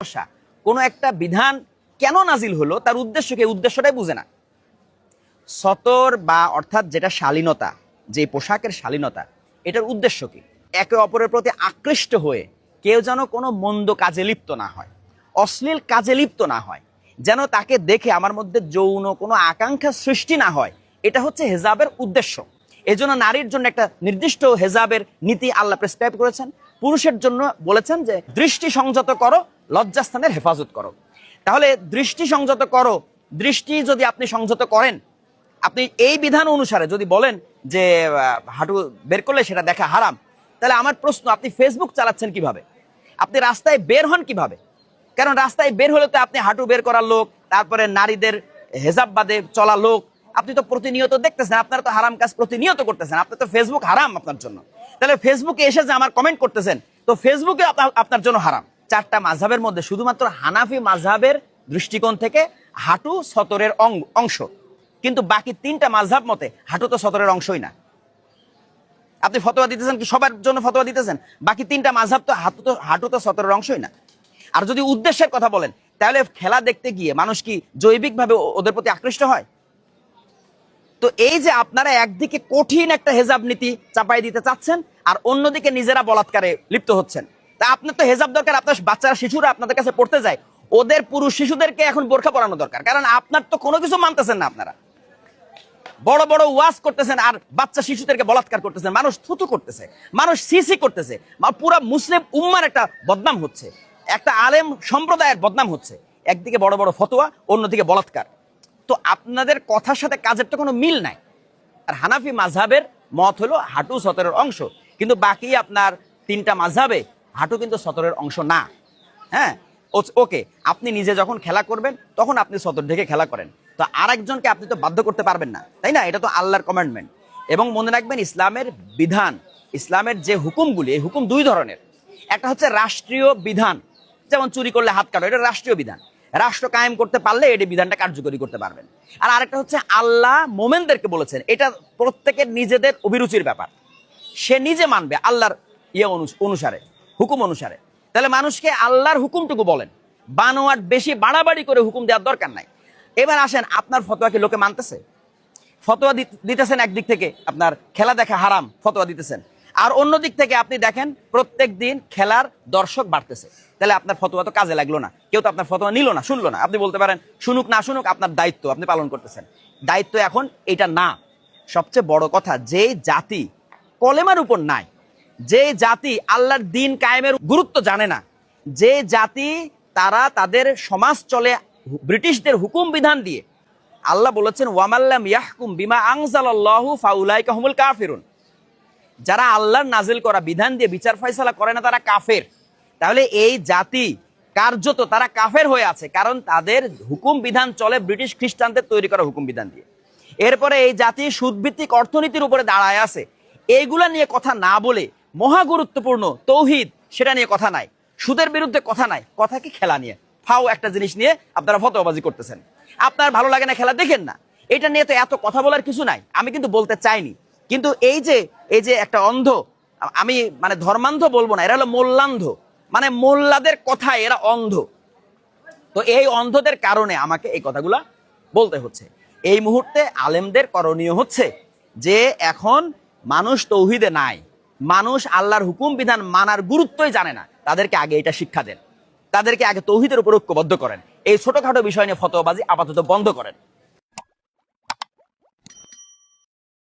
সমস্যা, কোনো একটা বিধান কেন নাজিল হলো তার উদ্দেশ্যকে উদ্দেশ্যটাই বুঝে না। সতর বা অর্থাৎ যেটা শালীনতা, যে পোশাকের শালীনতা, এটার উদ্দেশ্য কি? একে অপরের প্রতি আকৃষ্ট হয়ে কেউ যেন কোনো মন্দ কাজে লিপ্ত না হয়, অশ্লীল কাজে লিপ্ত না হয়, যেন তাকে দেখে আমার মধ্যে যৌন কোনো আকাঙ্ক্ষা সৃষ্টি না হয়। এটা হচ্ছে হেজাবের উদ্দেশ্য। এজন্য নারীর জন্য একটা নির্দিষ্ট হেজাবের নীতি আল্লাহ প্রেসক্রাইব করেছেন। পুরুষের জন্য বলেছেন যে দৃষ্টি সংযত করো, লজ্জাস্থানের হেফাজত করো। তাহলে দৃষ্টি সংযত করো, দৃষ্টি যদি আপনি সংযত করেন, আপনি এই বিধান অনুসারে যদি বলেন যে হাঁটু বের করলে সেটা দেখা হারাম, তাহলে আমার প্রশ্ন, আপনি ফেসবুক চালাচ্ছেন কিভাবে? আপনি রাস্তায় বের হন কিভাবে? কারণ রাস্তায় বের হলে তো আপনি হাঁটু বের করার লোক, তারপরে নারীদের হেজাব বাদে চলা লোক, আপনি তো প্রতিনিয়ত দেখতেছেন, আপনারা তো হারাম কাজ প্রতিনিয়ত করতেছেন। আপনি তো ফেসবুক হারাম আপনার জন্য। তাহলে ফেসবুকে এসে যে আমার কমেন্ট করতেছেন, তো ফেসবুকে আপনার জন্য হারাম। চারটা মাযহাবের মধ্যে শুধুমাত্র হানাফি মাযহাবের দৃষ্টিকোণ থেকে হাঁটু সতরের অংশ, কিন্তু বাকি তিনটা মাযহাব মতে হাঁটু তো সতরের অংশই না। আপনি ফতোয়া দিতেছেন কি সবার জন্য ফতোয়া দিতেছেন? বাকি তিনটা মাযহাব তো হাঁটু তো সতরের অংশই না। আর যদি উদ্দেশ্যের কথা বলেন, তাহলে খেলা দেখতে গিয়ে মানুষ কি জৈবিকভাবে ওদের প্রতি আকৃষ্ট হয়? তো এই যে আপনারা একদিকে কঠিন একটা হেজাব নীতি চাপাই দিতে চাচ্ছেন, আর অন্যদিকে নিজেরা বলাৎকারে লিপ্ত হচ্ছেন। তা আপনার তো হেজাব দরকার, আপনার বাচ্চারা শিশুরা আপনাদের কাছে পড়তে যায়, ওদের পুরুষ শিশুদেরকে এখন বোরখা পরানো দরকার, কারণ আপনার তো কোনো কিছু মানতেছেন না। আপনারা বড় বড় ওয়াজ করতেছেন আর বাচ্চা শিশুদেরকে বলাৎকার করতেছেন, মানুষ থুতু করতেছে, মানুষ সিসি করতেছে, পুরা মুসলিম উম্মার একটা বদনাম হচ্ছে, একটা আলেম সম্প্রদায়ের বদনাম হচ্ছে। একদিকে বড় বড় ফতোয়া, অন্যদিকে বলাৎকার। তো আপনাদের কথার সাথে কাজের তো কোনো মিল নাই। আর হানাফি মাযহাবের মত হলো হাঁটু সতরের অংশ, কিন্তু বাকি আপনার তিনটা মাযহাবে হাঁটু কিন্তু সতরের অংশ না। হ্যাঁ, ওকে, আপনি নিজে যখন খেলা করবেন তখন আপনি সতর ঢেকে খেলা করেন, তো আরেকজনকে আপনি তো বাধ্য করতে পারবেন না, তাই না? এটা তো আল্লাহর কমান্ডমেন্ট। এবং মনে রাখবেন, ইসলামের বিধান, ইসলামের যে হুকুমগুলি, এই হুকুম দুই ধরনের। একটা হচ্ছে রাষ্ট্রীয় বিধান, যেমন চুরি করলে হাত কাটো, এটা রাষ্ট্রীয় বিধান, রাষ্ট্র কায়েম করতে পারলে এই বিধানটা কার্যকরী করতে পারবেন। আর আরেকটা হচ্ছে আল্লাহ মোমেনদেরকে বলেছেন, এটা প্রত্যেকের নিজেদের অভিরুচির ব্যাপার, সে নিজে মানবে আল্লাহর অনুসারে, হুকুম অনুসারে। তাহলে মানুষকে আল্লাহর হুকুমটুকু বলেন, বানোয়াট বেশি বাড়াবাড়ি করে হুকুম দেওয়ার দরকার নাই। এবার আসেন, আপনার ফতোয়া কি লোকে মানতেছে? ফতোয়া দিতেছেন একদিক থেকে আপনার খেলা দেখা হারাম ফতোয়া দিতেছেন, আর অন্য দিক থেকে আপনি দেখেন প্রত্যেক দিন খেলার দর্শক বাড়তেছে। তাহলে আপনার ফতোয়া তো কাজে লাগলো না, কেউ তো আপনার ফতোয়া নিল না, শুনলো না। আপনি বলতে পারেন শুনুক না শুনুক, আপনার দায়িত্ব আপনি পালন করতেছেন। দায়িত্ব এখন এটা না। সবচেয়ে বড় কথা, যে জাতি কলেমার উপর নাই, যে জাতি আল্লাহর দ্বীন কায়েমের গুরুত্ব জানে না, যে জাতি তারা তাদের সমাজ চলে ব্রিটিশদের হুকুম বিধান দিয়ে, আল্লাহ বলেছেন ওয়ামাল্লাম ইয়াহকুম বিমা আনজালাল্লাহু ফাউলাইকা হুমুল কাফিরুন, যারা আল্লাহর নাজিল করা বিধান দিয়ে বিচার ফয়সালা করে না, তারা কাফের। তাহলে এই জাতি কার্যত তারা কাফের হয়ে আছে, কারণ তাদের হুকুম বিধান চলে ব্রিটিশ খ্রিস্টানদের তৈরি করা হুকুম বিধান দিয়ে। এরপরে এই জাতি সুদভিত্তিক অর্থনীতির উপরে দাঁড়ায় আছে। এইগুলা নিয়ে কথা না বলে মহা গুরুত্বপূর্ণ তৌহিদ, সেটা নিয়ে কথা নাই, সুদের বিরুদ্ধে কথা নাই, কথা কি খেলা নিয়ে, ফাও একটা জিনিস নিয়ে আপনারা ফতোয়াবাজি করতেছেন। আপনার ভালো লাগে না, খেলা দেখেন না, এটা নিয়ে তো এত কথা বলার কিছু নাই। আমি কিন্তু বলতে চাইনি, কিন্তু এই যে একটা অন্ধ, আমি মানে ধর্মান্ধ বলবো না, এরা হলো মোল্লান্ধ, মানে মোল্লাদের কথা এরা অন্ধ। তো এই অন্ধদের কারণে আমাকে এই কথাগুলা বলতে হচ্ছে। এই মুহূর্তে আলেমদের করণীয় হচ্ছে যে এখন মানুষ তৌহিদে নাই, মানুষ আল্লাহর হুকুম বিধান মানার গুরুত্বই জানে না, তাদেরকে আগে এটা শিক্ষা দেন, তাদেরকে আগে তৌহিদের উপর ঐক্যবদ্ধ করেন, এই ছোটখাটো বিষয় নিয়ে ফতোয়াবাজি আপাতত বন্ধ করেন।